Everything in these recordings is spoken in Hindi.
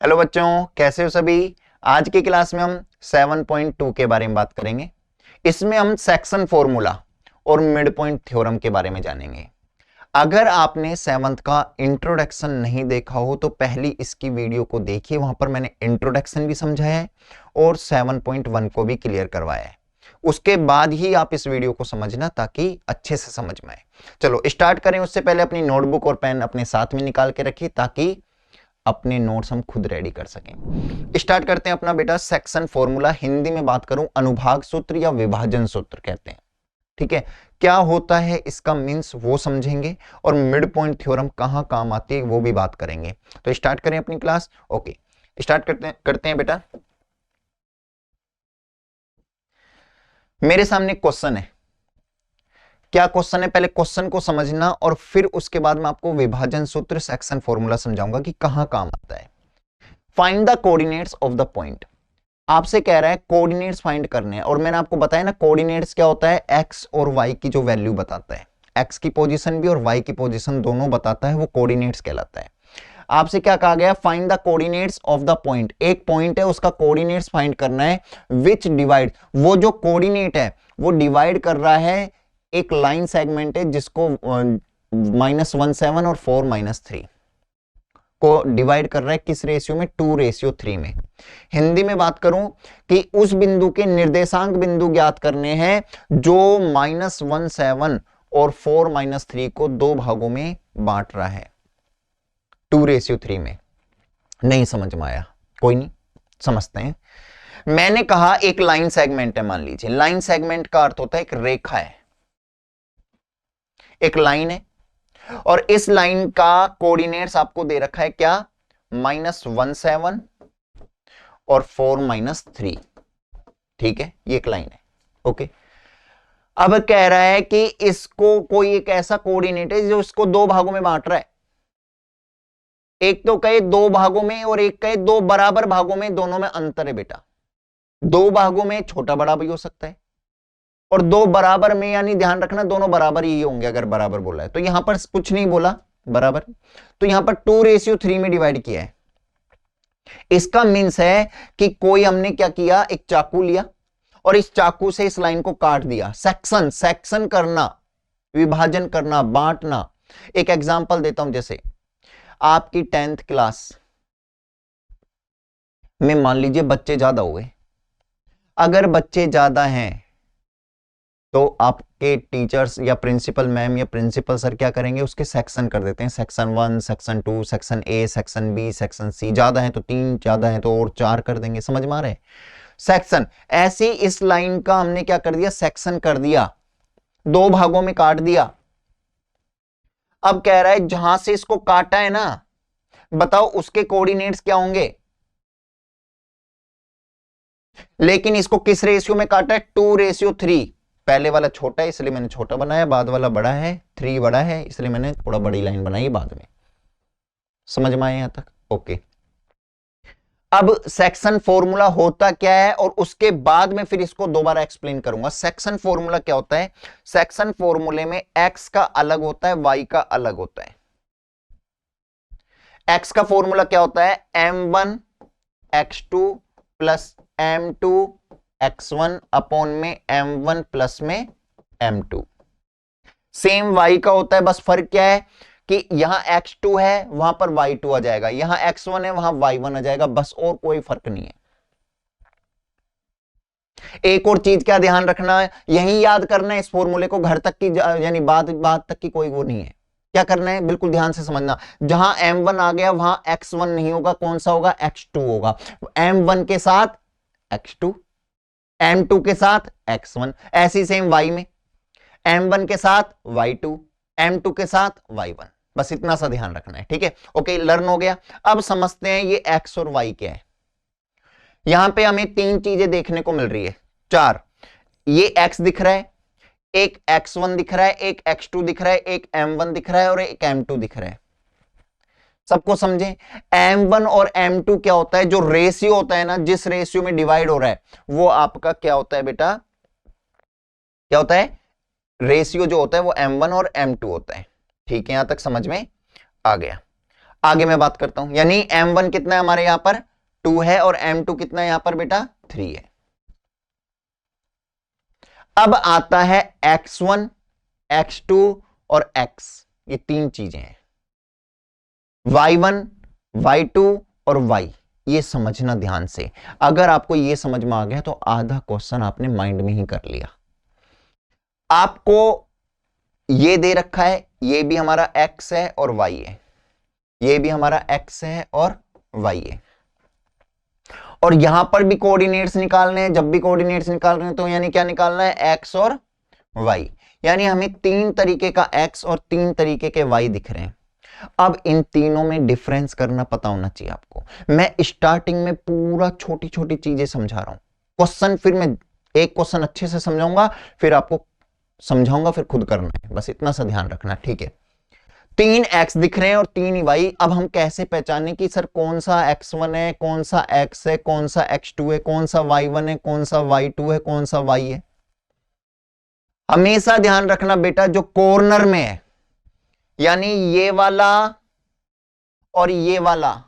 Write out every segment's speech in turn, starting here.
हेलो बच्चों, कैसे हो सभी। आज की क्लास में हम 7.2 के बारे में बात करेंगे। इसमें हम सेक्शन फॉर्मूला और मिड पॉइंट थ्योरम के बारे में जानेंगे। अगर आपने सेवंथ का इंट्रोडक्शन नहीं देखा हो तो पहली इसकी वीडियो को देखिए, वहां पर मैंने इंट्रोडक्शन भी समझाया है और 7.1 को भी क्लियर करवाया है। उसके बाद ही आप इस वीडियो को समझना ताकि अच्छे से समझ में आए। चलो स्टार्ट करें। उससे पहले अपनी नोटबुक और पेन अपने साथ में निकाल के रखिए ताकि अपने नोट्स हम खुद रेडी कर सकें। स्टार्ट करते हैं अपना बेटा सेक्शन फॉर्मूला। हिंदी में बात करूं, अनुभाग सूत्र या विभाजन सूत्र कहते हैं। ठीक है, क्या होता है इसका मीन्स वो समझेंगे और मिड पॉइंट थ्योरम कहां काम आती है वो भी बात करेंगे। तो स्टार्ट करें अपनी क्लास। ओके, स्टार्ट करते हैं बेटा। मेरे सामने क्वेश्चन है। क्या क्वेश्चन है, पहले क्वेश्चन को समझना और फिर उसके बाद मैं आपको विभाजन सूत्र सेक्शन फॉर्मूला समझाऊंगा कि कहां काम आता है। Find the coordinates of the point. आपसे कह रहा है कोऑर्डिनेट्स फाइंड करने हैं और मैंने आपको बताया ना कोऑर्डिनेट्स क्या होता है, एक्स और वाई की जो वैल्यू बताता है, एक्स की पोजीशन भी और वाई की पोजीशन दोनों बताता है, वो कोऑर्डिनेट्स कहलाता है। आपसे क्या कहा गया, find the coordinates of the point. एक पॉइंट है उसका कोऑर्डिनेट्स फाइंड करना है विच डिवाइड, वो जो कोऑर्डिनेट है वो डिवाइड कर रहा है एक लाइन सेगमेंट है जिसको -17 और 4-3 को डिवाइड कर रहा है। किस रेशियो में, 2:3 में। हिंदी में बात करूं कि उस बिंदु के निर्देशांक बिंदु ज्ञात करने हैं जो -17 और 4-3 को दो भागों में बांट रहा है 2:3 में। नहीं समझ में आया, कोई नहीं, समझते हैं। मैंने कहा एक लाइन सेगमेंट है, मान लीजिए लाइन सेगमेंट का अर्थ होता है एक रेखा है, एक लाइन है और इस लाइन का कोऑर्डिनेट्स आपको दे रखा है क्या, -17 और 4-3। ठीक है, ये एक लाइन है। ओके, अब कह रहा है कि इसको कोई एक ऐसा कोऑर्डिनेट है जो इसको दो भागों में बांट रहा है। एक तो कहे दो भागों में और एक कहे दो बराबर भागों में, दोनों में अंतर है बेटा। दो भागों में छोटा बड़ा भी हो सकता है और दो बराबर में, यानी ध्यान रखना दोनों बराबर ही होंगे। अगर बराबर बोला है तो यहां पर कुछ नहीं बोला बराबर, तो यहां पर 2:3 में डिवाइड किया है। इसका मीन्स है कि कोई हमने क्या किया, एक चाकू लिया और इस चाकू से इस लाइन को काट दिया। सेक्शन, सेक्शन करना, विभाजन करना, बांटना। एक एग्जांपल देता हूं, जैसे आपकी 10th क्लास में मान लीजिए बच्चे ज्यादा हुए। अगर बच्चे ज्यादा हैं तो आपके टीचर्स या प्रिंसिपल मैम या प्रिंसिपल सर क्या करेंगे, उसके सेक्शन कर देते हैं। Section 1, section 2, section A, section B, section C. ज्यादा है तो 3, ज्यादा है तो और 4 कर देंगे। समझ में आ रहे हैं, सेक्शन। ऐसे इस लाइन का हमने क्या कर दिया, सेक्शन कर दिया, दो भागों में काट दिया। अब कह रहा है जहां से इसको काटा है ना, बताओ उसके कोऑर्डिनेट्स क्या होंगे। लेकिन इसको किस रेशियो में काटा है, 2:3। पहले वाला छोटा है इसलिए मैंने छोटा बनाया, बाद वाला बड़ा है, 3 बड़ा है इसलिए मैंने थोड़ा बड़ी लाइन बनाई बाद में। समझ में आया यहां तक? ओके, अब सेक्शन फॉर्मूला होता क्या है और उसके बाद में फिर इसको दोबारा एक्सप्लेन करूंगा। सेक्शन फॉर्मूला क्या होता है, सेक्शन फॉर्मूले में एक्स का अलग होता है, वाई का अलग होता है। एक्स का फॉर्मूला क्या होता है, m1x2 plus m2 x1 upon में m1 प्लस में m2। सेम y का होता है, बस फर्क क्या है कि यहां x2 है वहां पर y2 आ जाएगा, यहां x1 है वहां y1 आ जाएगा, बस और कोई फर्क नहीं है। एक और चीज क्या ध्यान रखना है, यही याद करना है इस फॉर्मूले को, घर तक की यानी बात तक की कोई वो नहीं है। क्या करना है, बिल्कुल ध्यान से समझना। जहां m1 आ गया वहां x1 नहीं होगा, कौन सा होगा, x2 होगा। m1 के साथ x2, m2 के साथ x1। ऐसी सेम y में m1 के साथ y2, m2 के साथ y1। बस इतना सा ध्यान रखना है, ठीक है। ओके, लर्न हो गया। अब समझते हैं ये x और y क्या है। यहां पे हमें 3 चीजें देखने को मिल रही है, 4। ये x दिख रहा है, एक x1 दिख रहा है, एक x2 दिख रहा है, एक m1 दिख रहा है और एक m2 दिख रहा है। सबको समझे, m1 और m2 क्या होता है, जो रेशियो होता है ना, जिस रेशियो में डिवाइड हो रहा है वो आपका क्या होता है बेटा, क्या होता है, रेशियो जो होता है वो m1 और m2 होता है। ठीक है, यहां तक समझ में आ गया। आगे मैं बात करता हूं, यानी m1 कितना है हमारे यहां पर 2 है और m2 कितना है यहां पर बेटा 3 है। अब आता है x1, x2 और x, ये तीन चीजें हैं, y1, y2 और y। ये समझना ध्यान से, अगर आपको ये समझ में आ गया तो आधा क्वेश्चन आपने माइंड में ही कर लिया। आपको ये दे रखा है, ये भी हमारा x है और y है, ये भी हमारा x है और y है, और यहां पर भी कोऑर्डिनेट्स निकालने हैं। जब भी कोऑर्डिनेट्स निकाल रहे हैं तो यानी क्या निकालना है, x और y, यानी हमें तीन तरीके का x और तीन तरीके के y दिख रहे हैं। अब इन तीनों में डिफरेंस करना पता होना चाहिए आपको। मैं स्टार्टिंग में पूरा छोटी छोटी चीजें समझा रहा हूं, क्वेश्चन फिर मैं एक क्वेश्चन अच्छे से समझाऊंगा, फिर आपको समझाऊंगा, फिर खुद करना है, बस इतना सा ध्यान रखना, ठीक है। तीन x दिख रहे हैं और तीन y। अब हम कैसे पहचाने कि सर कौन सा x1 है, कौन सा x है, कौन सा x2 है, कौन सा y1 है, कौन सा y2 है, कौन सा y है। हमेशा ध्यान रखना बेटा, जो कॉर्नर में है, यानी ये वाला और ये वाला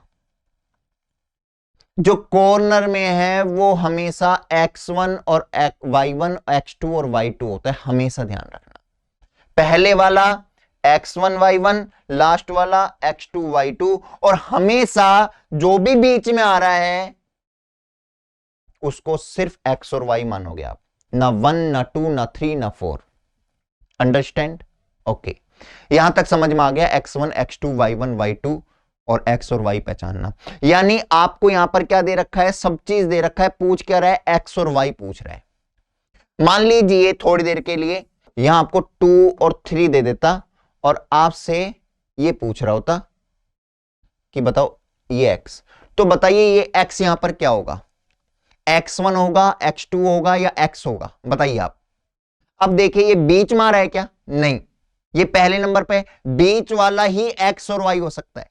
जो कॉर्नर में है, वो हमेशा x1 और y1, x2 और y2 होता है, हमेशा ध्यान रखना। पहले वाला x1 y1, लास्ट वाला x2 y2, और हमेशा जो भी बीच में आ रहा है उसको सिर्फ x और y मानोगे आप, ना 1 ना 2 ना 3 ना 4। अंडरस्टैंड? ओके, यहां तक समझ में आ गया। x1 x2 y1 y2 और x और y पहचानना। यानी आपको यहां पर क्या दे रखा है, सब चीज दे रखा है, पूछ क्या रहा है, x और y पूछ रहा है। मान लीजिए थोड़ी देर के लिए यहां आपको 2 और 3 दे देता और आपसे ये पूछ रहा होता कि बताओ ये x, तो बताइए ये x यहां पर क्या होगा, x1 होगा, x2 होगा या x होगा, बताइए आप। अब देखिए ये बीच में आ रहा है क्या, नहीं, ये पहले नंबर पे, बीच वाला ही x और y हो सकता है।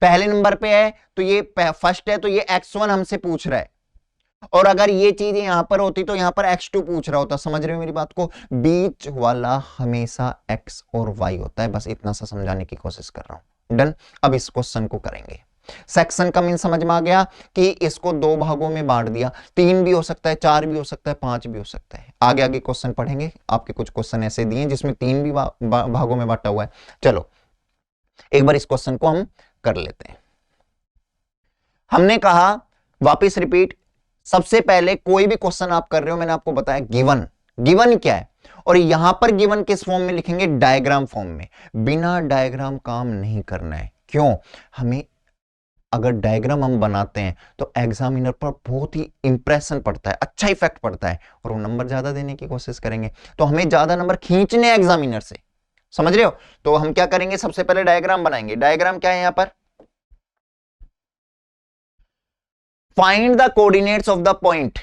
पहले नंबर पे है तो ये फर्स्ट है, तो ये x1 हमसे पूछ रहा है, और अगर ये चीज यहां पर होती तो यहां पर x2 पूछ रहा होता। समझ रहे हो मेरी बात को? बीच वाला हमेशा x और y होता है, बस इतना सा समझाने की कोशिश कर रहा हूं। डन? अब इस क्वेश्चन को करेंगे। सेक्शन का मीन समझ में आ गया कि इसको दो भागों में बांट दिया, 3 भी हो सकता है, 4 भी हो सकता है, 5 भी हो सकता है। आगे आगे क्वेश्चन पढ़ेंगे, आपके कुछ क्वेश्चन ऐसे दिए जिसमें 3 भी भागों में बांटा हुआ है। चलो एक बार इस क्वेश्चन को हम कर लेते हैं। हमने कहा, वापिस रिपीट, सबसे पहले कोई भी क्वेश्चन आप कर रहे हो, मैंने आपको बताया गिवन, गिवन क्या है, और यहां पर गिवन किस फॉर्म में लिखेंगे, डायग्राम फॉर्म में। बिना डायग्राम काम नहीं करना है। क्यों? हमें अगर डायग्राम हम बनाते हैं तो एग्जामिनर पर बहुत ही इंप्रेशन पड़ता है, अच्छा इफेक्ट पड़ता है, और वो नंबर ज्यादा देने की कोशिश करेंगे, तो हमें ज्यादा नंबर खींचने एग्जामिनर से। समझ रहे हो? तो हम क्या करेंगे, सबसे पहले डायग्राम बनाएंगे। डायग्राम क्या है यहां पर, find the coordinates of the point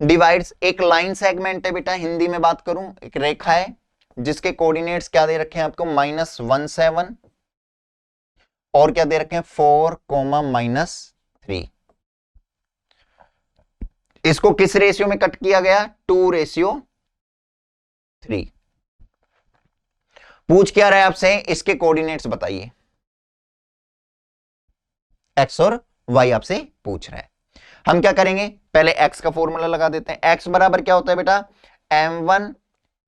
divides, एक लाइन सेगमेंट है बेटा, हिंदी में बात करूं, एक रेखा है जिसके कोऑर्डिनेट्स क्या दे रखे हैं आपको, -17 और क्या दे रखे हैं, 4, -3। इसको किस रेशियो में कट किया गया, 2:3। पूछ क्या रहा है आपसे, इसके कोऑर्डिनेट्स बताइए, एक्स और वाई आपसे पूछ रहा है। हम क्या करेंगे, पहले x का फॉर्मूला लगा देते हैं। x बराबर क्या होता है बेटा, m1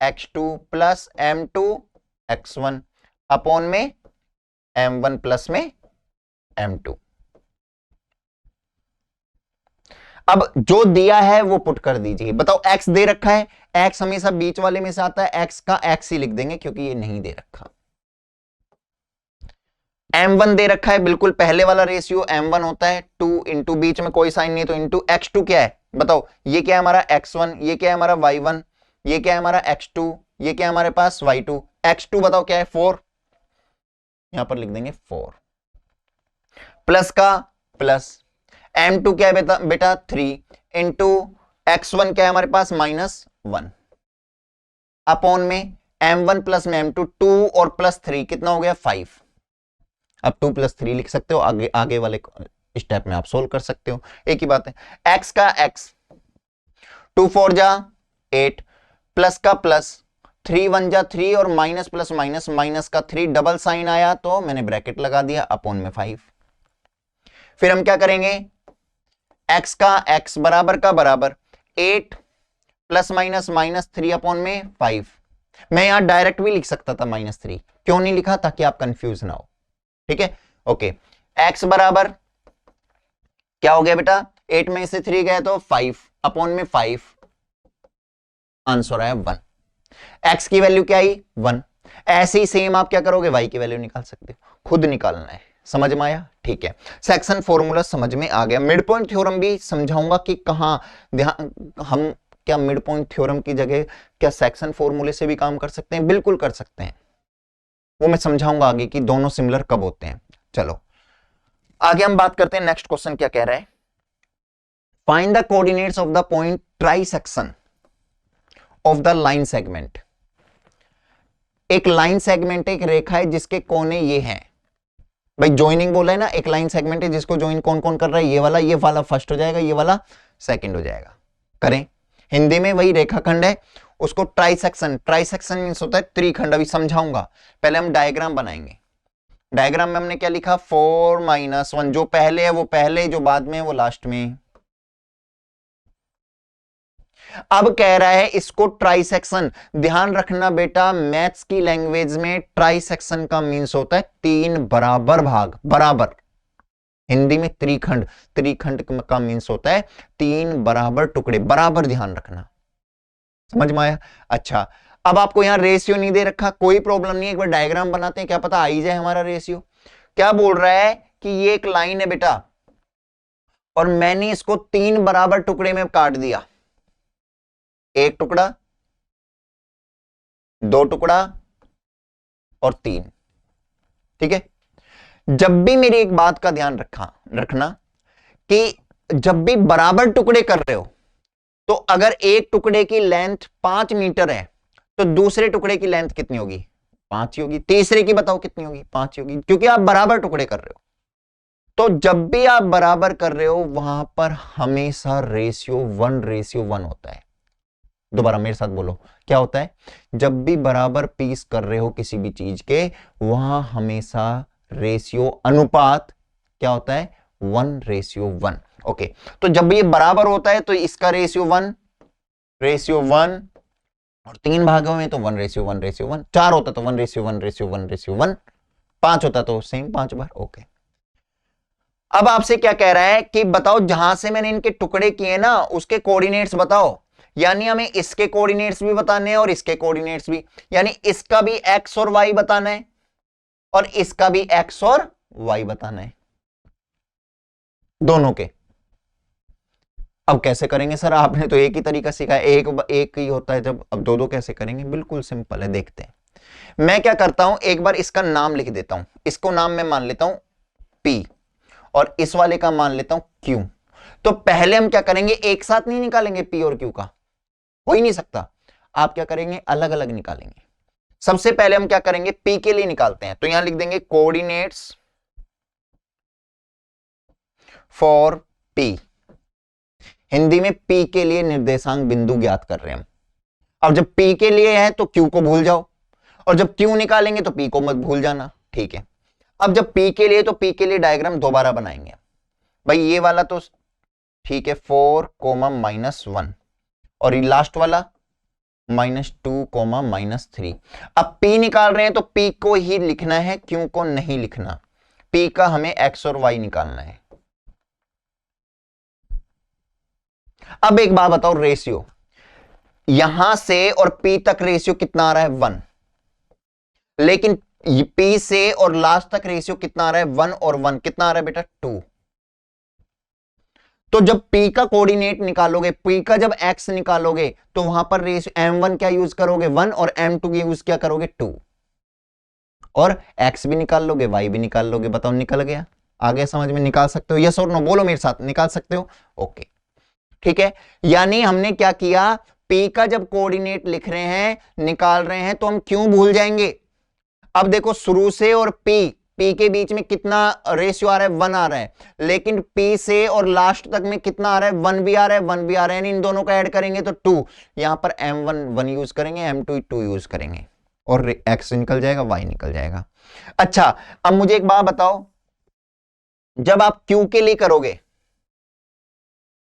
x2 plus m2 x1 upon में m1 प्लस में m2। अब जो दिया है वो पुट कर दीजिए। बताओ x दे रखा है, x हमेशा बीच वाले में से आता है, x का x ही लिख देंगे क्योंकि ये नहीं दे रखा। m1 दे रखा है, बिल्कुल पहले वाला रेशियो m1 होता है 2 इंटू, बीच में कोई साइन नहीं तो इंटू x2 क्या है बताओ, ये क्या है हमारा x1, ये क्या है हमारा y1, ये क्या है हमारा x2, ये क्या है हमारे पास y2, x2 बताओ क्या है 4, यहां पर लिख देंगे 4, प्लस का प्लस, m2 क्या है बेटा 3 इंटू x1 क्या है हमारे पास -1 अपॉन में m1 प्लस में m2, 2 और प्लस 3 कितना हो गया 5। अब 2 + 3 लिख सकते हो, आगे वाले स्टेप में आप सोल्व कर सकते हो, एक ही बात है। x का x, 2 4 जा 8, प्लस का प्लस 3 1 जा 3 और माइनस प्लस माइनस, माइनस का 3 डबल साइन आया तो मैंने ब्रैकेट लगा दिया अपॉन में 5। फिर हम क्या करेंगे, x का x बराबर का बराबर 8 प्लस माइनस माइनस 3 अपॉन में 5। मैं यहां डायरेक्ट भी लिख सकता था -3, क्यों नहीं लिखा, ताकि आप कंफ्यूज ना हो। ठीक है, ओके। x बराबर क्या हो गया बेटा, 8 में से 3 गया तो 5 अपॉन में 5, आंसर आया 1। x की वैल्यू क्या आई, 1। ऐसे ही सेम आप क्या करोगे, y की वैल्यू निकाल सकते हो, खुद निकालना है। समझ में आया, ठीक है। सेक्शन फॉर्मूला समझ में आ गया। मिड पॉइंट थ्योरम भी समझाऊंगा कि कहां ध्यान, हम क्या मिड पॉइंट थ्योरम की जगह क्या सेक्शन फॉर्मूले से भी काम कर सकते हैं, बिल्कुल कर सकते हैं। वो मैं समझाऊंगा आगे कि दोनों सिमिलर कब होते हैं। चलो आगे हम बात करते हैं। नेक्स्ट क्वेश्चन क्या कह रहा है, find the coordinates of the point trisection of the line segment. एक लाइन सेगमेंट, एक रेखा है जिसके कोने ये हैं। भाई ज्वाइनिंग बोला है ना, एक लाइन सेगमेंट है जिसको ज्वाइन कौन कौन कर रहा है, ये वाला फर्स्ट हो जाएगा, ये वाला सेकंड हो जाएगा। करें, हिंदी में वही रेखाखंड है, उसको ट्राइसेक्शन, ट्राइसेक्शन मींस होता है त्रिखंड। अभी समझाऊंगा, पहले हम डायग्राम बनाएंगे। डायग्राम में हमने क्या लिखा, 4 - 1, जो पहले है वो पहले, जो बाद में है वो लास्ट में। अब कह रहा है इसको ट्राइसेक्शन, ध्यान रखना बेटा मैथ्स की लैंग्वेज में ट्राइसेक्शन का मींस होता है 3 बराबर भाग, बराबर। हिंदी में त्रिखंड, त्रिखंड का मींस होता है 3 बराबर टुकड़े, बराबर, ध्यान रखना। समझ में आया। अच्छा, अब आपको यहां रेशियो नहीं दे रखा, कोई प्रॉब्लम नहीं है, एक बार डायग्राम बनाते हैं, क्या पता आ ही जाए हमारा रेशियो। क्या बोल रहा है कि ये एक लाइन है बेटा, और मैंने इसको 3 बराबर टुकड़े में काट दिया, एक टुकड़ा, 2 टुकड़ा और 3। ठीक है, जब भी मेरी एक बात का ध्यान रखना कि जब भी बराबर टुकड़े कर रहे हो, तो अगर एक टुकड़े की लेंथ 5 मीटर है तो दूसरे टुकड़े की लेंथ कितनी होगी, 5 ही होगी। तीसरे की बताओ कितनी होगी, 5 ही होगी, क्योंकि आप बराबर टुकड़े कर रहे हो। तो जब भी आप बराबर कर रहे हो वहां पर हमेशा रेशियो 1:1 होता है। दोबारा मेरे साथ बोलो, क्या होता है, जब भी बराबर पीस कर रहे हो किसी भी चीज के, वहां हमेशा रेशियो, अनुपात क्या होता है, 1:1। ओके, तो जब ये बराबर होता है तो इसका रेशियो 1:1, और 3 भागों में तो 1:1:1, 4 होता तो 1:1:1:1, 5 होता तो सेम 5 बार। ओके, अब आपसे क्या कह रहा है कि बताओ जहां से मैंने इनके टुकड़े किए ना उसके कोऑर्डिनेट्स बताओ। यानी हमें इसके कोऑर्डिनेट्स भी बताने हैं और इसके कोऑर्डिनेट्स भी, यानी इसका भी x और y बताना है और इसका भी x और y बताना है, दोनों के। अब कैसे करेंगे सर, आपने तो एक ही तरीका सिखाया, एक ही होता है जब, अब दो दो कैसे करेंगे, बिल्कुल सिंपल है, देखते हैं। मैं क्या करता हूं, एक बार इसका नाम लिख देता हूं, इसको नाम मैं मान लेता हूं P और इस वाले का मान लेता हूं Q। तो पहले हम क्या करेंगे, एक साथ नहीं निकालेंगे P और Q का, हो ही नहीं सकता। आप क्या करेंगे, अलग अलग निकालेंगे। सबसे पहले हम क्या करेंगे, P के लिए निकालते हैं, तो यहां लिख देंगे कोऑर्डिनेट्स फॉर P। हिंदी में P के लिए निर्देशांक बिंदु ज्ञात कर रहे हैं हम। अब जब P के लिए है तो Q को भूल जाओ, और जब Q निकालेंगे तो P को मत भूल जाना। ठीक है, अब जब P के लिए, तो P के लिए डायग्राम दोबारा बनाएंगे भाई। ये वाला तो ठीक है, 4, -1, और ये लास्ट वाला -2, -3। अब P निकाल रहे हैं तो P को ही लिखना है, Q को नहीं लिखना। P का हमें x और y निकालना है। अब एक बात बताओ, रेशियो यहां से और P तक रेशियो कितना आ रहा है, 1, लेकिन P से और लास्ट तक रेशियो कितना आ रहा है, 1 और 1 कितना आ रहा है बेटा, 2। तो जब P का कोऑर्डिनेट निकालोगे, P का जब x निकालोगे, तो वहां पर रेशियो m1 क्या यूज करोगे, 1, और m2 यूज क्या करोगे, 2, और x भी निकाल लोगे, y भी निकाल लोगे। बताओ निकल गया, आगे समझ में, निकाल सकते हो, यस और नो बोलो मेरे साथ, निकाल सकते हो। ओके, ठीक है, यानी हमने क्या किया, P का जब कोऑर्डिनेट लिख रहे हैं, निकाल रहे हैं, तो हम क्यों भूल जाएंगे। अब देखो शुरू से और P P के बीच में कितना रेशियो आ रहा है, 1 आ रहा है, लेकिन P से और लास्ट तक में कितना आ रहा है, 1 भी आ रहा है, 1 भी आ रहा है, यानी इन दोनों को ऐड करेंगे तो 2। यहां पर M1 1 यूज करेंगे, M2 2 यूज करेंगे और X निकल जाएगा, Y निकल जाएगा। अच्छा, अब मुझे एक बात बताओ, जब आप Q के लिए करोगे,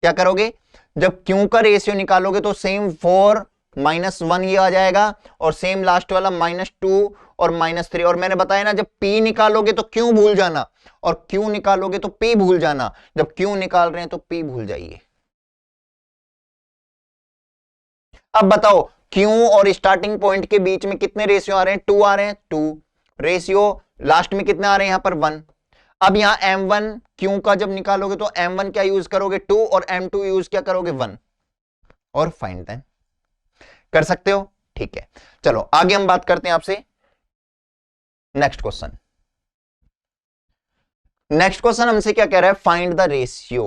क्या करोगे, जब Q का रेशियो निकालोगे तो सेम 4 -1 ये आ जाएगा और सेम लास्ट वाला -2 और -3। और मैंने बताया ना, जब P निकालोगे तो Q भूल जाना और Q निकालोगे तो P भूल जाना। जब Q निकाल रहे हैं तो P भूल जाइए। अब बताओ, Q और स्टार्टिंग पॉइंट के बीच में कितने रेशियो आ रहे हैं, 2 आ रहे हैं, 2 रेशियो, लास्ट में कितने आ रहे हैं, यहां पर 1। अब यहां M1 Q का जब निकालोगे तो M1 क्या यूज करोगे, 2 और M2 यूज क्या करोगे, 1 और फाइंड दैट। कर सकते हो, ठीक है। चलो आगे हम बात करते हैं आपसे नेक्स्ट क्वेश्चन। नेक्स्ट क्वेश्चन हमसे क्या कह रहा है, फाइंड द रेशियो।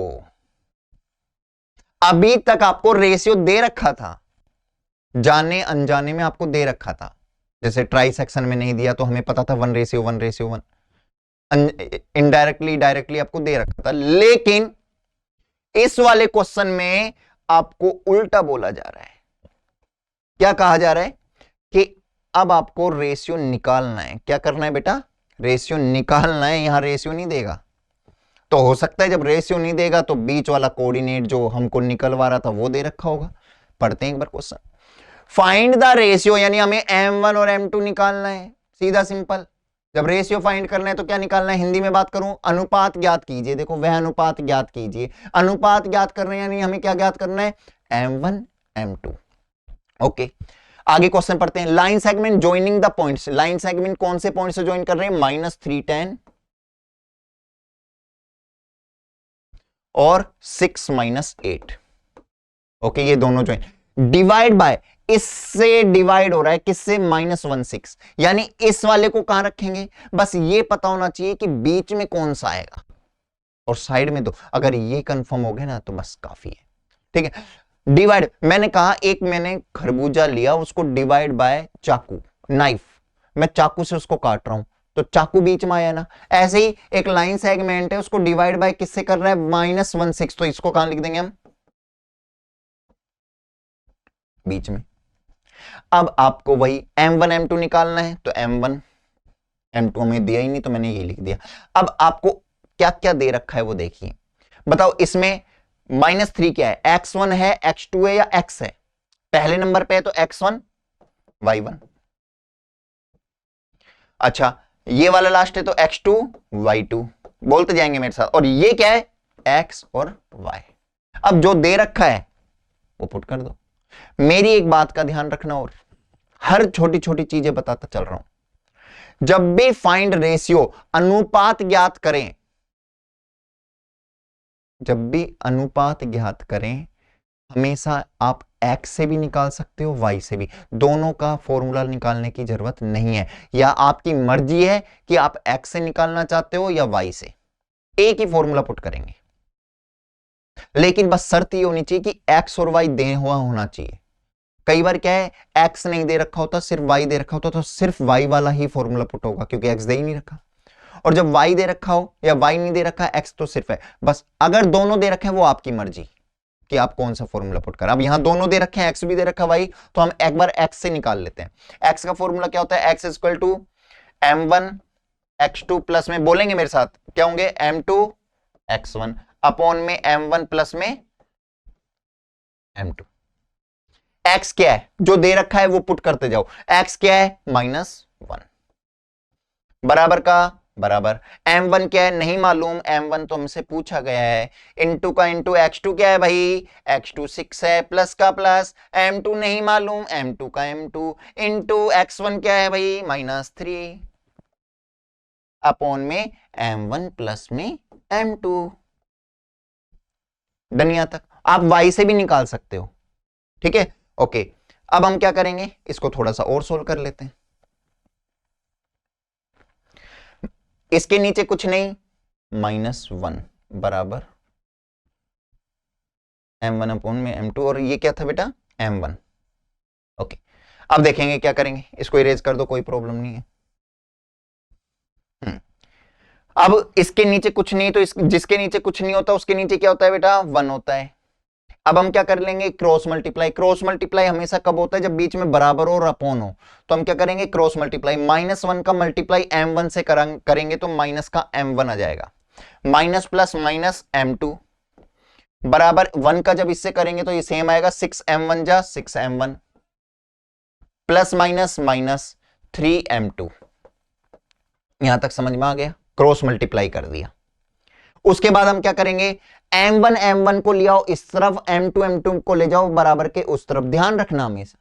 अभी तक आपको रेशियो दे रखा था, जाने अनजाने में आपको दे रखा था। जैसे ट्राई सेक्शन में नहीं दिया तो हमें पता था 1:1:1, इनडायरेक्टली डायरेक्टली आपको दे रखा था। लेकिन इस वाले क्वेश्चन में आपको उल्टा बोला जा रहा है। क्या कहा जा रहा है कि अब आपको रेशियो निकालना है। क्या करना है बेटा, रेशियो निकालना है। यहां रेशियो नहीं देगा तो हो सकता है जब रेशियो नहीं देगा तो बीच वाला कोऑर्डिनेट जो हमको निकलवा रहा था वो दे रखा होगा। पढ़ते हैं एक बार क्वेश्चन। फाइंड द रेशियो, यानी हमें M1 और M2 निकालना है, सीधा सिंपल। जब रेशियो फाइंड करना है तो क्या निकालना है, हिंदी में बात करूं, अनुपात ज्ञात कीजिए। देखो, वह अनुपात ज्ञात कीजिए। अनुपात ज्ञात कर रहे हैं, यानी हमें क्या ज्ञात करना है, M1 M2। ओके, आगे क्वेश्चन पढ़ते हैं। Line segment joining the points. Line segment कौन से पॉइंट से ज्वाइन कर रहे हैं, -310 और 6 -8। ओके, ये दोनों ज्वाइन। डिवाइड बाय, इससे डिवाइड हो रहा है किससे, -16। यानी इस वाले को कहां रखेंगे, बस ये पता होना चाहिए कि बीच में कौन सा आएगा और साइड में दो। अगर ये कंफर्म हो गया ना तो बस काफी है, ठीक है। डिवाइड, मैंने कहा एक मैंने खरबूजा लिया, उसको डिवाइड बाय चाकू, नाइफ, मैं चाकू से उसको काट रहा हूं तो चाकू बीच में आया ना। ऐसे ही एक लाइन सेगमेंट है, उसको डिवाइड बाय किससे कर रहा है, -16, तो इसको कहां लिख देंगे हम, बीच में। अब आपको वही M1 M2 निकालना है तो M1 M2 हमें दिया ही नहीं तो मैंने ये लिख दिया। अब आपको क्या क्या दे रखा है वो देखिए। बताओ, इसमें -3 क्या है, X1 है, X2 है या X है। पहले नंबर पे है तो X1 Y1। अच्छा, ये वाला लास्ट है तो X2 Y2। बोलते जाएंगे मेरे साथ। और ये क्या है, X और Y। अब जो दे रखा है वो पुट कर दो। मेरी एक बात का ध्यान रखना, और हर छोटी छोटी चीजें बताता चल रहा हूं। जब भी फाइंड रेशियो, अनुपात ज्ञात करें, जब भी अनुपात ज्ञात करें, हमेशा आप X से भी निकाल सकते हो, Y से भी। दोनों का फॉर्मूला निकालने की जरूरत नहीं है, या आपकी मर्जी है कि आप X से निकालना चाहते हो या Y से, एक ही फॉर्मूला पुट करेंगे। लेकिन बस शर्त ये होनी चाहिए कि X और Y दे हुआ होना चाहिए। कई बार क्या है, X नहीं दे रखा होता, सिर्फ Y दे रखा होता, तो सिर्फ Y वाला ही फॉर्मूला पुट होगा क्योंकि X दे ही नहीं रखा। और जब Y दे रखा हो या Y नहीं दे रखा, X तो सिर्फ है। बस अगर दोनों दे रखे हैं वो आपकी मर्जी कि आप कौन सा फॉर्मूला पुट कर। अब यहां दोनों दे रखे हैं, X भी दे रखा है Y, तो हम एक बार X से निकाल लेते हैं। X का फॉर्मूला क्या होता है, X equal to M1 X2 plus में, बोलेंगे मेरे साथ, क्या होंगे, M2 X1 अपॉन में M1 प्लस में M2। X क्या है, जो दे रखा है वो पुट करते जाओ। X क्या है, -1, बराबर का बराबर। M1 क्या है, नहीं मालूम, M1 तो हमसे पूछा गया है। इंटू का इंटू, X2 क्या है भाई, X2 6 है, प्लस का प्लस, M2 नहीं मालूम, M2 का M2 इंटू X1 क्या है भाई, -3 अपॉन में M1 प्लस में M2। दुनिया तक आप Y से भी निकाल सकते हो, ठीक है। ओके, अब हम क्या करेंगे, इसको थोड़ा सा और सोल्व कर लेते हैं। इसके नीचे कुछ नहीं, -1 बराबर M1 अपॉन में M2, और ये क्या था बेटा, M1। ओके, अब देखेंगे क्या करेंगे, इसको इरेज कर दो, कोई प्रॉब्लम नहीं है। अब इसके नीचे कुछ नहीं, तो जिसके नीचे कुछ नहीं होता उसके नीचे क्या होता है बेटा, 1 होता है। अब हम क्या कर लेंगे, क्रॉस मल्टीप्लाई। क्रॉस मल्टीप्लाई हमेशा कब होता है, जब बीच में बराबर हो और अपॉन हो। तो हम क्या करेंगे, क्रॉस मल्टीप्लाई। -1 का मल्टीप्लाई m1 से करेंगे तो माइनस का m1 आ जाएगा। माइनस प्लस माइनस m2 बराबर 1 का जब इससे करेंगे तो ये सेम आएगा, 6m1 जा 6m1 plus minus minus 3m2। यहां तक समझ में आ गया, क्रॉस मल्टीप्लाई कर दिया। उसके बाद हम क्या करेंगे, m1 m1 को ले आओ इस तरफ, m2 m2 को ले जाओ बराबर के उस तरफ। ध्यान रखना हमेशा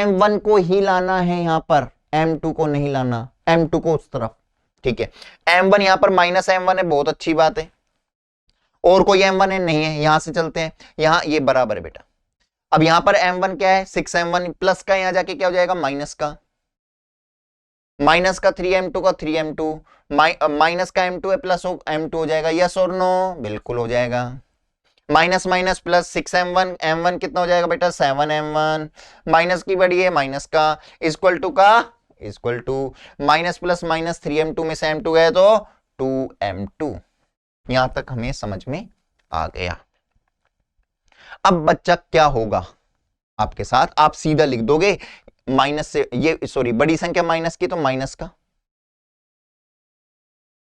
m1 को ही लाना है यहां पर, m2 को नहीं लाना, m2 को उस तरफ। ठीक है, m1 यहां पर माइनस m1 है, बहुत अच्छी बात है। और कोई m1 है नहीं है, यहां से चलते हैं, यहां ये बराबर है बेटा। अब यहां पर m1 क्या है, 6m1 प्लस का यहां जाके क्या हो जाएगा, माइनस का 3m2 का 3m2 माइनस का m2 है प्लस m2 हो जाएगा। यस और नो, बिल्कुल हो जाएगा। Minus minus plus 6m1, m1 कितना हो जाएगा बेटा, 7m1 माइनस की बड़ी है माइनस का equal to minus plus minus 3m2 में से m2 गए तो 2m2। यहां तक हमें समझ में आ गया। अब बच्चा क्या होगा आपके साथ, आप सीधा लिख दोगे माइनस से, ये सॉरी बड़ी संख्या माइनस की तो माइनस का,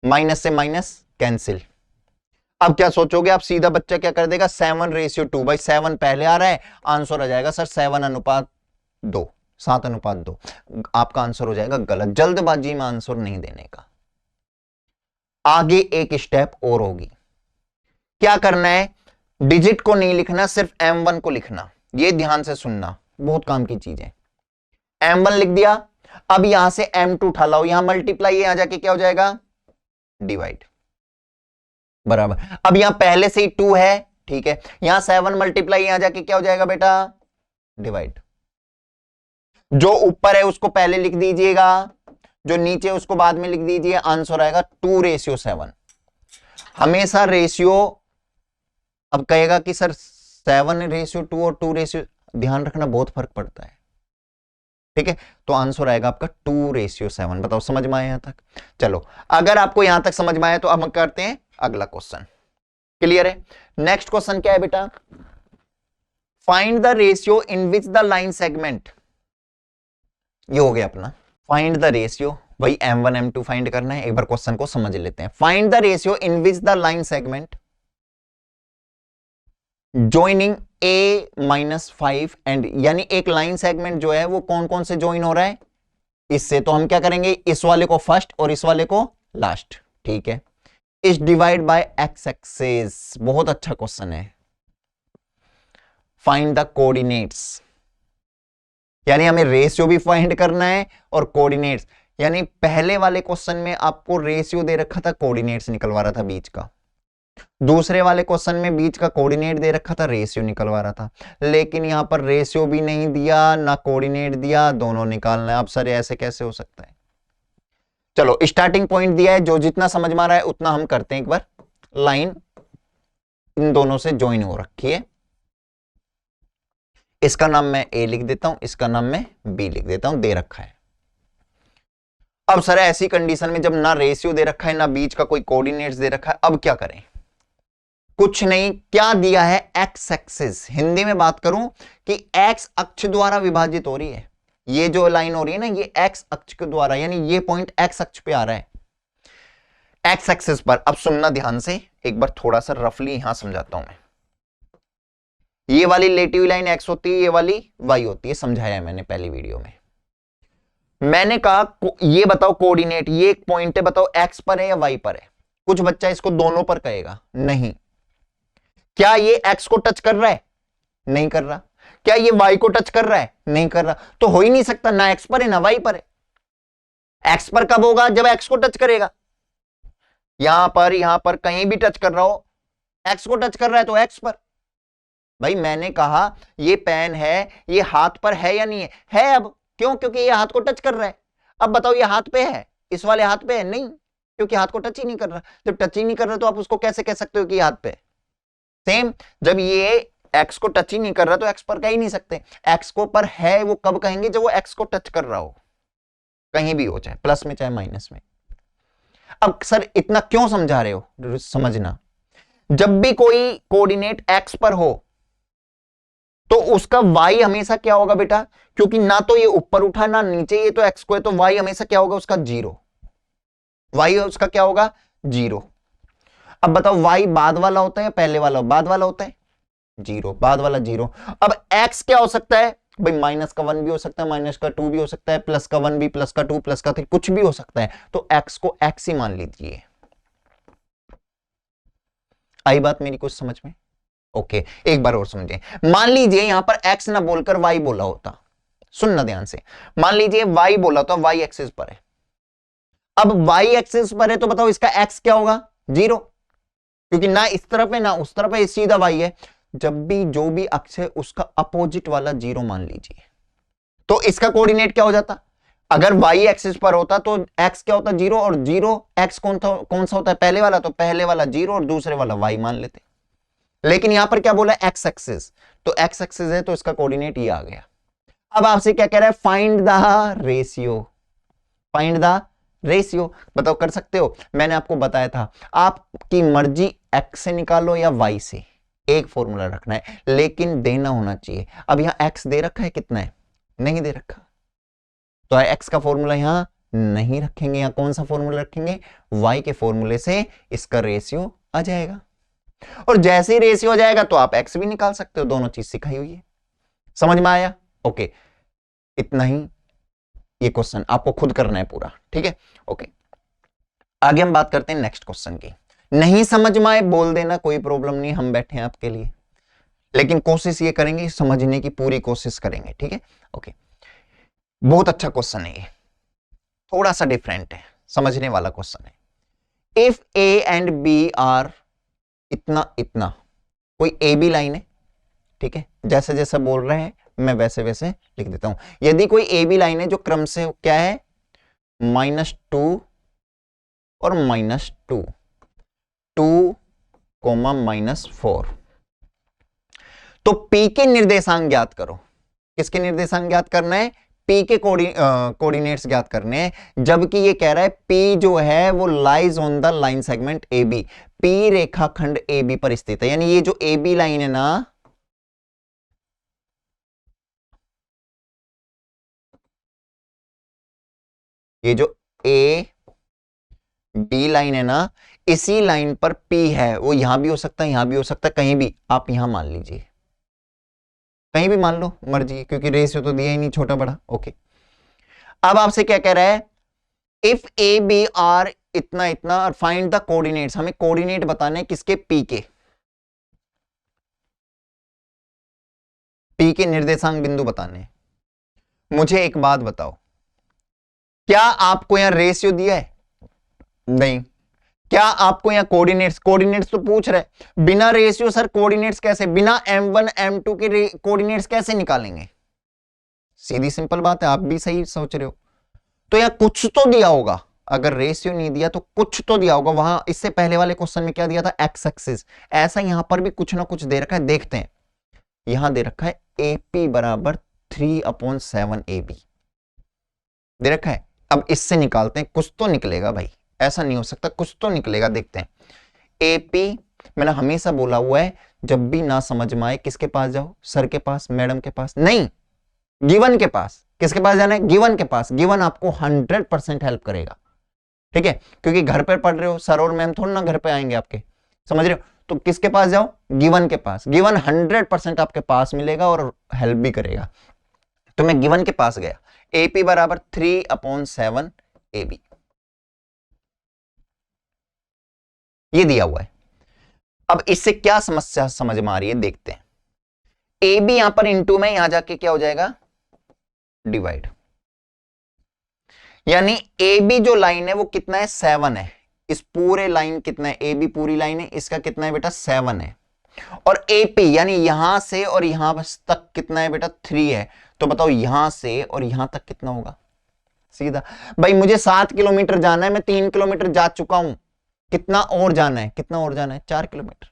माइनस से माइनस कैंसिल। अब क्या सोचोगे आप, सीधा बच्चा क्या कर देगा, 7:2। भाई 7 पहले आ रहा है, आंसर आ जाएगा सर 7:2, 7:2। आपका आंसर हो जाएगा गलत। जल्दबाजी में आंसर नहीं देने का, आगे एक स्टेप और होगी। क्या करना है, डिजिट को नहीं लिखना, सिर्फ m1 को लिखना। ये ध्यान से सुनना, बहुत काम की चीज है। m1 लिख दिया, अब यहां से m2 उठा लाओ, यहां मल्टीप्लाई, यहां जाके क्या हो जाएगा, डिवाइड बराबर। अब यहां पहले से ही 2 है, ठीक है, यहां 7 मल्टीप्लाई, यहां जाके क्या हो जाएगा बेटा, डिवाइड। जो ऊपर है उसको पहले लिख दीजिएगा, जो नीचे उसको बाद में लिख दीजिए। आंसर आएगा 2:7। हमेशा रेशियो, अब कहेगा कि सर 7:2 और 2, ध्यान रखना बहुत फर्क पड़ता है। ठीक है, तो आंसर आएगा आपका 2:7। बताओ समझ में आया यहां तक। चलो, अगर आपको यहां तक समझ में आया तो अब हम करते हैं अगला क्वेश्चन। क्लियर है, नेक्स्ट क्वेश्चन क्या है बेटा, find the ratio in which the line segment. ये हो गया अपना फाइंड द रेशियो, भाई m1 m2 फाइंड करना है। एक बार क्वेश्चन को समझ लेते हैं। Find the ratio in which the line segment joining a-5 and, यानी एक लाइन सेगमेंट जो है वो कौन कौन से ज्वाइन हो रहा है, इससे। तो हम क्या करेंगे, इस वाले को फर्स्ट और इस वाले को लास्ट। ठीक है, इस डिवाइड बाय एक्स एक्सिस। बहुत अच्छा क्वेश्चन है। फाइंड द कोऑर्डिनेट्स, यानी हमें रेशियो भी फाइंड करना है और कोऑर्डिनेट्स। यानी पहले वाले क्वेश्चन में आपको रेशियो दे रखा था, कोऑर्डिनेट्स निकलवा रहा था बीच का। दूसरे वाले क्वेश्चन में बीच का कोऑर्डिनेट दे रखा था, रेशियो निकलवा रहा था। लेकिन यहां पर रेशियो भी नहीं दिया ना कोऑर्डिनेट दिया, दोनों निकालना है। अब सर ऐसे कैसे हो सकता है। चलो, स्टार्टिंग पॉइंट दिया है, जो जितना समझ में आ रहा है उतना हम करते हैं। एक बार लाइन इन दोनों से ज्वाइन हो रखी है, इसका नाम मैं ए लिख देता हूं, इसका नाम मैं बी लिख देता हूं, दे रखा है। अब सर ऐसी कंडीशन में जब ना रेशियो दे रखा है ना बीच का कोई कोऑर्डिनेट्स दे रखा है, अब क्या करें। कुछ नहीं, क्या दिया है, एक्स एक्सिस। हिंदी में बात करूं कि एक्स अक्ष द्वारा विभाजित हो रही है। ये जो लाइन हो रही है ना, ये एक्स अक्ष के द्वारा, यानी ये पॉइंट एक्स अक्ष पे आ रहा है, एक्स एक्सिस पर। अब सुनना ध्यान से, एक बार थोड़ा सा रफली यहां समझाता हूं मैं। ये वाली लेटी हुई लाइन एक्स होती है, ये वाली वाई होती है, समझाया है मैंने पहली वीडियो में। मैंने कहा ये बताओ कोऑर्डिनेट, ये एक पॉइंट है, बताओ एक्स पर है या वाई पर है। कुछ बच्चा इसको दोनों पर कहेगा, नहीं। क्या ये एक्स को टच कर रहा है, नहीं कर रहा। क्या ये वाई को टच कर रहा है, नहीं कर रहा। तो हो ही नहीं सकता, ना एक्स पर है ना वाई पर है। एक्स पर कब होगा, जब एक्स को टच करेगा। यहां पर कहीं भी टच कर रहा हो, एक्स को टच कर रहा है तो एक्स पर। भाई मैंने कहा ये पेन है, ये हाथ पर है या नहीं है, है। अब क्यों, क्योंकि ये हाथ को टच कर रहा है। अब बताओ ये हाथ पे है, इस वाले हाथ पे है, नहीं, क्योंकि हाथ को टच ही नहीं कर रहा। जब टच ही नहीं कर रहा तो आप उसको कैसे कह सकते हो कि हाथ पे है। सेम, जब ये एक्स को टच ही नहीं कर रहा तो एक्स पर कह ही नहीं सकते। एक्स को पर है वो कब कहेंगे, जब वो एक्स को टच कर रहा हो, कहीं भी हो, चाहे प्लस में चाहे माइनस में। अब सर इतना क्यों समझा रहे हो? समझना, जब भी कोई कोऑर्डिनेट एक्स पर हो तो उसका वाई हमेशा क्या होगा बेटा, क्योंकि ना तो ये ऊपर उठा ना नीचे, ये तो एक्स को है, तो वाई हमेशा क्या होगा उसका? जीरो। वाई उसका क्या होगा? जीरो। अब बताओ वाई बाद वाला होता है या पहले वाला? बाद वाला होता है, जीरो, बाद वाला जीरो। अब एक्स क्या हो सकता है भाई? माइनस का 1 भी हो सकता है, माइनस का 2 भी हो सकता है, प्लस का 1 भी, प्लस का 2, प्लस का 3, कुछ भी हो सकता है। तो एक्स को एक्स ही मान लीजिए। आई बात मेरी कुछ समझ में? ओके, एक बार और समझे। मान लीजिए यहां पर एक्स ना बोलकर वाई बोला होता, सुनना ध्यान से। मान लीजिए वाई बोला होता, वाई एक्सिस पर है। अब वाई एक्सिस पर है तो बताओ इसका एक्स क्या होगा? जीरो, क्योंकि ना इस तरफ है ना उस तरफ है, सीधा वाई है। जब भी जो भी अक्ष है उसका अपोजिट वाला जीरो मान लीजिए, तो इसका कोऑर्डिनेट क्या हो जाता? अगर वाई एक्सिस पर होता तो एक्स क्या होता? जीरो, और जीरो एक्स कौन सा होता है? पहले वाला, तो पहले वाला जीरो और दूसरे वाला वाई मान लेते। लेकिन यहां पर क्या बोला? एक्स एक्सिस, तो एक्स एक्सिस है तो इसका कोऑर्डिनेट ये आ गया। अब आपसे क्या कह रहा है? Find the ratio. Find the ratio, बताओ कर सकते हो? मैंने आपको बताया था आपकी मर्जी एक्स से निकालो या वाई से, एक फॉर्मूला रखना है लेकिन देना होना चाहिए। अब यहां एक्स दे रखा है, कितना है? नहीं दे रखा, तो एक्स का फॉर्मूला यहां नहीं रखेंगे। यहां कौन सा फॉर्मूला रखेंगे? वाई के फॉर्मूले से इसका रेशियो आ जाएगा, और जैसे ही रेशियो आ जाएगा तो आप एक्स भी निकाल सकते हो। दोनों चीज सिखाई हुई है, समझ में आया? ओके, इतना ही। ये क्वेश्चन आपको खुद करना है पूरा, ठीक है? ओके, आगे हम बात करते हैं नेक्स्ट क्वेश्चन की। नहीं समझ में आए बोल देना, कोई प्रॉब्लम नहीं, हम बैठे हैं आपके लिए, लेकिन कोशिश ये करेंगे, समझने की पूरी कोशिश करेंगे, ठीक है? ओके, बहुत अच्छा क्वेश्चन है ये, थोड़ा सा डिफरेंट है, समझने वाला क्वेश्चन है। If A and B are इतना इतना, कोई ए बी लाइन है, ठीक है? जैसे जैसे बोल रहे हैं मैं वैसे वैसे लिख देता हूं। यदि कोई ए बी लाइन है जो क्रम से क्या है? -2 और -2, 2, -4, तो P के निर्देशांक ज्ञात करो। किसके निर्देशांक ज्ञात करना है? P के कोऑर्डिनेट्स ज्ञात करने हैं, जबकि ये कह रहा है P जो है वो lies on the line segment AB, P रेखाखंड AB पर स्थित है। यानी ये जो AB लाइन है ना, ये जो AB लाइन है ना, इसी लाइन पर P है। वो यहां भी हो सकता है, यहां भी हो सकता है, कहीं भी आप यहां मान लीजिए, कहीं भी मान लो, मर्जी, क्योंकि रेशियो तो दिया ही नहीं छोटा बड़ा। ओके, अब आपसे क्या कह रहा है? इफ ए बी आर इतना इतना, और फाइंड द कोऑर्डिनेट्स, हमें कोऑर्डिनेट बताने हैं किसके? P के। P के निर्देशांक बिंदु बताने हैं। मुझे एक बात बताओ, क्या आपको यहां रेशियो दिया है? नहीं। क्या आपको यहां कोऑर्डिनेट्स? कोऑर्डिनेट्स तो पूछ रहे, बिना रेशियो सर कोऑर्डिनेट्स कैसे? बिना M1 M2 के कोऑर्डिनेट्स कैसे निकालेंगे? सीधी सिंपल बात है, आप भी सही सोच रहे हो। तो यहां कुछ तो दिया होगा, अगर रेशियो नहीं दिया तो कुछ तो दिया होगा। वहां इससे पहले वाले क्वेश्चन में क्या दिया था? X axis. ऐसा यहां पर भी कुछ ना कुछ दे रखा है, देखते हैं। यहां दे रखा है AP बराबर 3/7 AB दे रखा है। अब इससे निकालते हैं, कुछ तो निकलेगा भाई, ऐसा नहीं हो सकता, कुछ तो निकलेगा, देखते हैं। AP, मैंने हमेशा बोला हुआ है जब भी ना समझ में आए किसके पास जाओ? सर के पास, मैडम के पास नहीं, गिवन के पास। किसके पास जाना है? गिवन के पास। गिवन आपको 100% हेल्प करेगा, ठीक है? क्योंकि घर पर पढ़ रहे हो, सर और मैम थोड़ा ना घर पे आएंगे आपके, समझ रहे हो? तो किसके पास जाओ? गिवन के पास। गिवन 100% आपके पास मिलेगा और हेल्प भी करेगा। तो मैं गिवन के पास गया, AP बराबर 3/7 AB, ये दिया हुआ है। अब इससे क्या समस्या समझ में आ रही है, देखते हैं। AB यहां पर इंटू में, यहां जाके क्या हो जाएगा? डिवाइड। यानी AB जो लाइन है वो कितना है? 7 है। इस पूरे लाइन कितना है? AB पूरी लाइन है, इसका कितना है बेटा? 7 है। और AP यानी यहां से और यहां तक कितना है बेटा? 3 है। तो बताओ यहां से और यहां तक कितना होगा? सीधा भाई, मुझे 7 किलोमीटर जाना है, मैं 3 किलोमीटर जा चुका हूं, कितना और जाना है? कितना और जाना है? 4 किलोमीटर।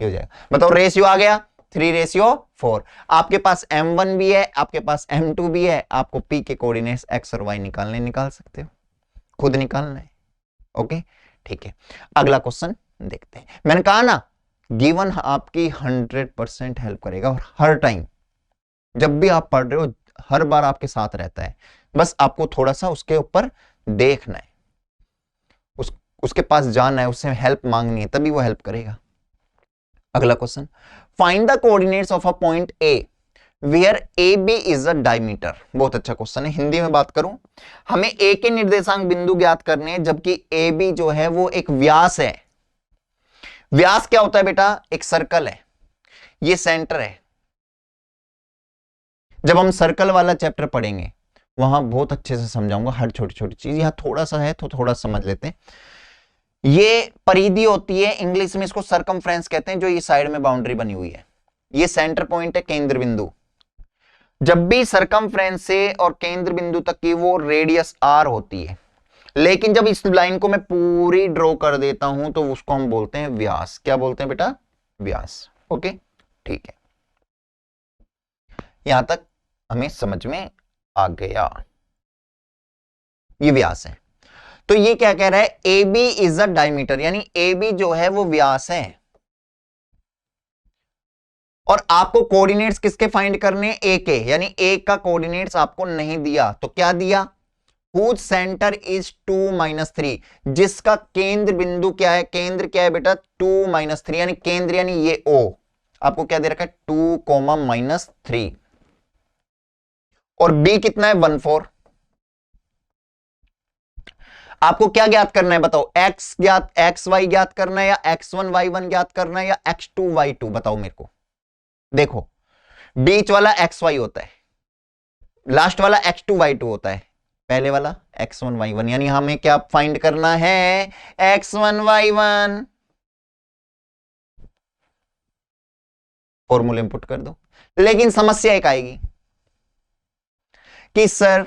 हो जाएगा, बताओ रेशियो आ गया 3/4। आपके पास M1 भी है, आपके पास M2 भी है, आपको P के कोऑर्डिनेट्स X और Y निकालने, निकाल सकते हो, खुद निकालना है। ओके ठीक है, अगला क्वेश्चन देखते हैं। मैंने कहा ना गिवन आपकी 100% हेल्प करेगा और हर टाइम जब भी आप पढ़ रहे हो हर बार आपके साथ रहता है, बस आपको थोड़ा सा उसके ऊपर देखना है, उसके पास जाना है, उससे हेल्प मांगनी है, तभी वो हेल्प करेगा। अगला question, find the coordinates of a point A where A B is a diameter. बहुत अच्छा क्वेश्चन है। हिंदी में बात करूं, हमें ए के निर्देशांक बिंदु ज्ञात करने हैं, जबकि ए बी जो है वो एक व्यास है। व्यास क्या होता है बेटा? एक सर्कल है, ये सेंटर है। जब हम सर्कल वाला चैप्टर पढ़ेंगे वहां बहुत अच्छे से समझाऊंगा हर छोटी छोटी चीज। यहां थोड़ा सा है तो थोड़ा समझ लेते हैं। ये परिधि होती है, इंग्लिश में इसको सरकमफ्रेंस कहते हैं, जो ये साइड में बाउंड्री बनी हुई है। ये सेंटर पॉइंट है, केंद्र बिंदु। जब भी सरकमफ्रेंस से और केंद्र बिंदु तक की वो रेडियस आर होती है, लेकिन जब इस लाइन को मैं पूरी ड्रॉ कर देता हूं तो उसको हम बोलते हैं व्यास। क्या बोलते हैं बेटा? व्यास। ओके ठीक है, यहां तक हमें समझ में आ गया, ये व्यास है। तो ये क्या कह रहा है? A B is a diameter, यानी ए बी जो है वो व्यास है। और आपको कोऑर्डिनेट्स किसके फाइंड करने? ए के, यानी ए का कोऑर्डिनेट्स आपको नहीं दिया तो क्या दिया? whose center is 2-3, जिसका केंद्र बिंदु क्या है? केंद्र क्या है बेटा? 2-3, यानी केंद्र यानी ये O आपको क्या दे रखा है? 2-3। और B कितना है? 1-4। आपको क्या ज्ञात करना है बताओ? x y ज्ञात करना है, या x1 y1 ज्ञात करना है, या x2 y2? बताओ मेरे को। देखो बीच वाला xy होता है, लास्ट वाला x2 y2 होता है, पहले वाला x1 y1, यानी हमें क्या फाइंड करना है? x1 y1। फॉर्मूले इनपुट कर दो। लेकिन समस्या एक आएगी कि सर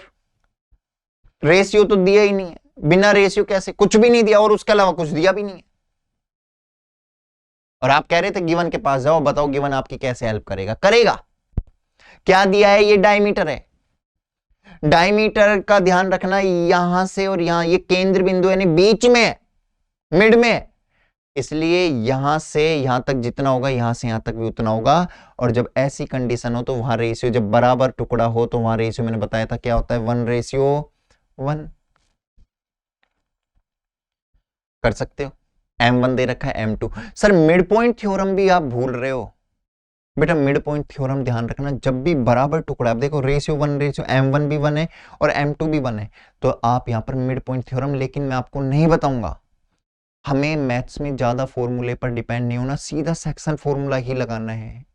रेशियो तो दिया ही नहीं है, बिना रेशियो कैसे? कुछ भी नहीं दिया और उसके अलावा कुछ दिया भी नहीं है। और आप कह रहे थे गिवन के पास जाओ, बताओ गिवन आपकी कैसे हेल्प करेगा? करेगा। क्या दिया है? ये डायमीटर है। डायमीटर का ध्यान रखना, यहां से और यहां ये केंद्र बिंदु यानी बीच में, मिड में, इसलिए यहां से यहां तक जितना होगा यहां से यहां तक भी उतना होगा। और जब ऐसी कंडीशन हो तो वहां रेशियो, जब बराबर टुकड़ा हो तो वहां रेशियो मैंने बताया था क्या होता है? 1:1। कर सकते हो। M1 दे रखा है, M2। Sir mid point theorem भी आप भूल रहे हो बेटा। मिड पॉइंट थ्योरम ध्यान रखना, जब भी बराबर टुकड़ा, आप देखो रेशियो 1, M1 भी 1 है और M2 भी 1 है, तो आप यहां पर मिड पॉइंट थ्योरम, लेकिन मैं आपको नहीं बताऊंगा। हमें मैथ्स में ज्यादा फॉर्मूले पर डिपेंड नहीं होना, सीधा सेक्शन फॉर्मूला ही लगाना है।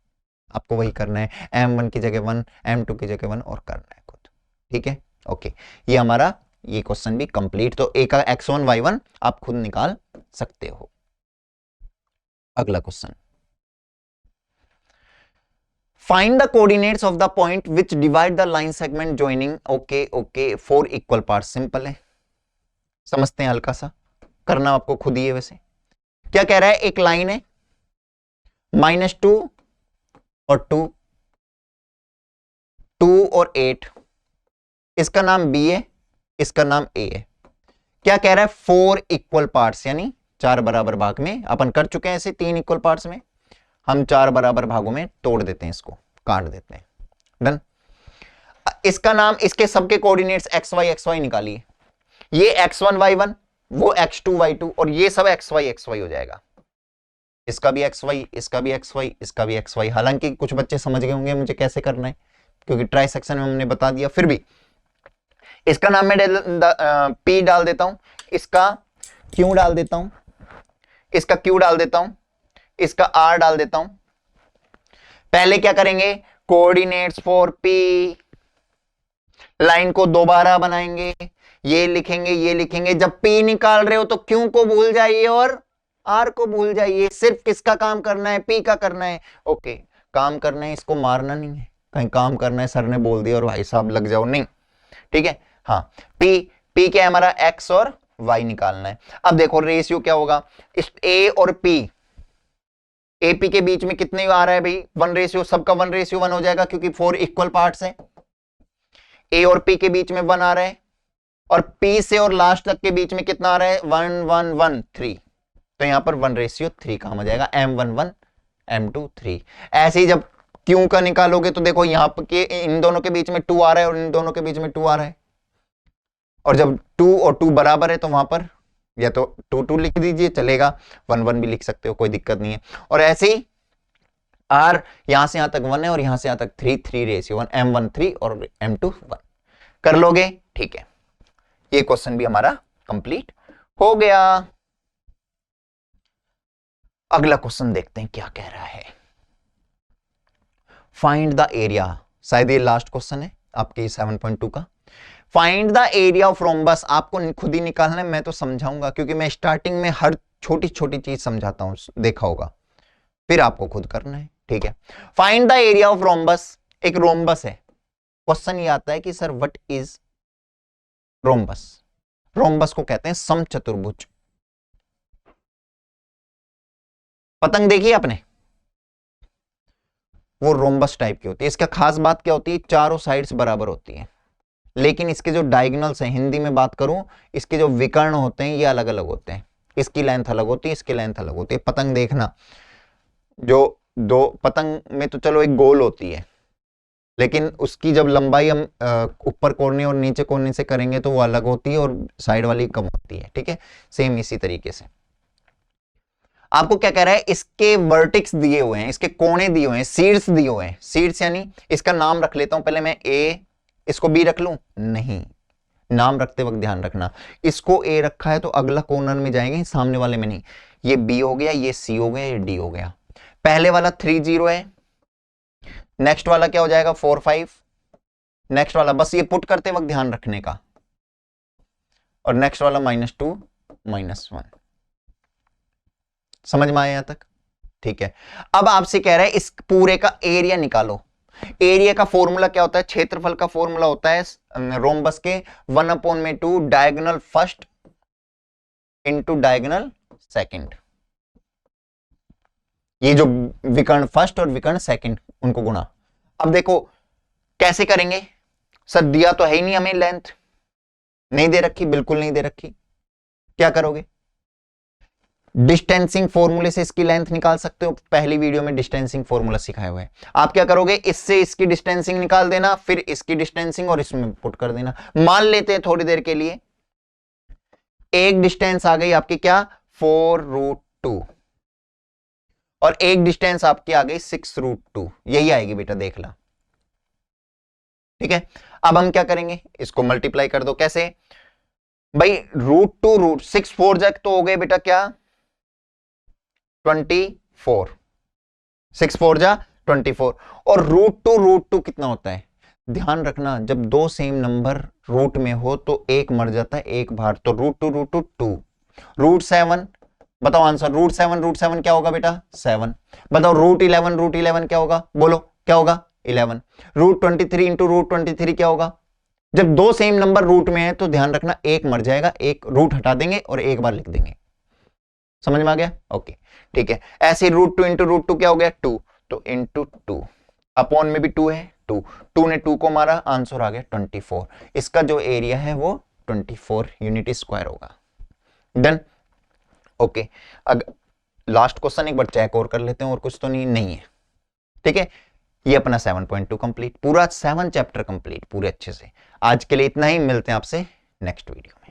आपको वही करना है, M1 की जगह 1, M2 की जगह 1 और करना है खुद। ठीक है ओके, ये हमारा ये क्वेश्चन भी कंप्लीट। तो ए का x1 y1 आप खुद निकाल सकते हो। अगला question, find the coordinates of the point which divide the line segment joining okay 4 equal part. Simple है, समझते हैं, हल्का सा करना आपको खुद ही है। वैसे क्या कह रहा है? एक लाइन है -2 और 2, 2 और 8, इसका नाम B है, इसका नाम A है। क्या कह रहा है? 4 इक्वल पार्ट्स, यानी 4 बराबर भाग में। अपन कर चुके हैं ऐसे 3 इक्वल पार्ट्स में, हम 4 बराबर भागों में तोड़ देते हैं, इसको काट देते हैं। डन। इसका नाम, इसके सबके कोऑर्डिनेट्स xy निकालिए। ये x1 y1, वो x2 y2, और ये सब xy हो जाएगा। इसका भी xy, इसका भी xy, इसका भी xy। हालांकि कुछ बच्चे समझ गए होंगे मुझे कैसे करना है, क्योंकि ट्राई सेक्शन में हमने बता दिया। फिर भी इसका नाम मैं P डाल देता हूं, इसका Q डाल देता हूं, इसका Q डाल देता हूं, इसका R डाल देता हूं। पहले क्या करेंगे? कोऑर्डिनेट्स फॉर P, लाइन को दोबारा बनाएंगे, ये लिखेंगे, ये लिखेंगे। जब P निकाल रहे हो तो Q को भूल जाइए और R को भूल जाइए। सिर्फ किसका काम करना है? P का करना है। ओके, काम करना है, इसको मारना नहीं है। कहीं काम करना है सर ने बोल दिया और भाई साहब लग जाओ, नहीं। ठीक है, हाँ। P क्या है हमारा? X और Y निकालना है। अब देखो रेशियो क्या होगा? इस A और P, AP के बीच में कितने आ रहा है भाई? 1:, सबका 1:1 हो जाएगा, क्योंकि 4 इक्वल पार्ट्स है। A और P के बीच में 1 आ रहा है, और P से और लास्ट तक के बीच में कितना आ रहा है 1 1 1 3, तो यहां पर 1:3 काम आ जाएगा, M11 M2 3। ऐसे ही जब Q का निकालोगे तो देखो यहां पर के इन दोनों के बीच में 2 आ रहा है और इन दोनों के बीच में 2 आ रहा है, और जब 2 और 2 बराबर है तो वहां पर या तो 2 2 लिख दीजिए चलेगा, 1 1 भी लिख सकते हो, कोई दिक्कत नहीं है। और ऐसे ही R यहां से यहां तक 1 है और यहां से यहां तक 3 3:1 M13 और M2 1 कर लोगे, ठीक है। ये क्वेश्चन भी हमारा कंप्लीट हो गया। अगला क्वेश्चन देखते हैं क्या कह रहा है। फाइंड द एरिया, शायद ये लास्ट क्वेश्चन है आपके 7.2 का। Find the area of rhombus, आपको खुद ही निकालना है, मैं तो समझाऊंगा क्योंकि मैं स्टार्टिंग में हर छोटी छोटी चीज समझाता हूं, देखा होगा, फिर आपको खुद करना है, ठीक है। Find the area of rhombus, एक रोम्बस है, क्वेश्चन ये आता है कि sir what is rhombus. Rhombus को कहते हैं समचतुर्भुज। पतंग देखी आपने, वो रोम्बस टाइप की होती है। इसका खास बात क्या होती है, चारों साइड्स बराबर होती है, लेकिन इसके जो डायगोनल्स हैं, हिंदी में बात करूं, इसके जो विकर्ण होते हैं ये अलग अलग होते हैं। इसकी लेंथ अलग होती है, इसकी लेंथ अलग होती है। पतंग देखना, जो दो पतंग में तो चलो एक गोल होती है, लेकिन उसकी जब लंबाई हम ऊपर कोने और नीचे कोने से करेंगे तो वो अलग होती है और साइड वाली कम होती है, ठीक है। सेम इसी तरीके से आपको क्या कह रहा है, इसके वर्टिक्स दिए हुए हैं, इसके कोने दिए हुए हैं, शीर्ष दिए हुए हैं। शीर्ष यानी इसका नाम रख लेता हूं पहले मैं, ए, इसको बी रख लूं, नहीं, नाम रखते वक्त ध्यान रखना, इसको ए रखा है तो अगला कॉर्नर में जाएंगे, सामने वाले में नहीं। ये बी हो गया, ये सी हो गया, ये डी हो गया। पहले वाला 3 0 है, नेक्स्ट वाला क्या हो जाएगा 4 5, नेक्स्ट वाला बस ये पुट करते वक्त ध्यान रखने का, और नेक्स्ट वाला -2 -1। समझ में आया यहां तक, ठीक है। अब आपसे कह रहा है इस पूरे का एरिया निकालो। एरिया का फॉर्मूला क्या होता है, क्षेत्रफल का फॉर्मूला होता है रोम्बस के 1/2 diagonal first into diagonal second. ये जो विकर्ण फर्स्ट और विकर्ण सेकंड उनको गुणा। अब देखो कैसे करेंगे, सर दिया तो है ही नहीं हमें, लेंथ नहीं दे रखी, बिल्कुल नहीं दे रखी, क्या करोगे, डिस्टेंसिंग फॉर्मूले से इसकी लेंथ निकाल सकते हो। पहली वीडियो में डिस्टेंसिंग फॉर्मूला सिखाया हुआ है। आप क्या करोगे, इससे इसकी डिस्टेंसिंग निकाल देना, फिर इसकी डिस्टेंसिंग और इसमें पुट कर देना। मान लेते हैं थोड़ी देर के लिए एक डिस्टेंस आ गई आपकी क्या 4√2 और एक डिस्टेंस आपकी आ गई 6√2, यही आएगी बेटा, देख ला, ठीक है। अब हम क्या करेंगे, इसको मल्टीप्लाई कर दो। कैसे भाई, √2 √6 4 जैक तो हो गए बेटा क्या 24, 6 4 जा 24, और √2 कितना होता है, ध्यान रखना जब दो सेम नंबर रूट में हो तो एक मर जाता है एक बार, तो √2 2, √7 बताओ आंसर, √7 क्या होगा बेटा 7। बताओ √11 क्या होगा, बोलो क्या होगा 11। √23 इंटू √23 क्या होगा, जब दो सेम नंबर रूट में है तो ध्यान रखना एक मर जाएगा, एक रूट हटा देंगे और एक बार लिख देंगे। समझ में आ गया, ओके ठीक है। ऐसे √2 इंटू √2 क्या हो गया 2, तो इंटू 2 अपॉन में भी 2 है, 2 ने 2 को मारा, आंसर आ गया 24। इसका जो एरिया है वो 24 यूनिट स्क्वायर होगा। Done, okay. अब लास्ट क्वेश्चन एक बार चेक और कर लेते हैं, और कुछ तो नहीं है, ठीक है। ये अपना 7.2 कंप्लीट, पूरा 7 चैप्टर कंप्लीट पूरे अच्छे से। आज के लिए इतना ही, मिलते हैं आपसे नेक्स्ट वीडियो में।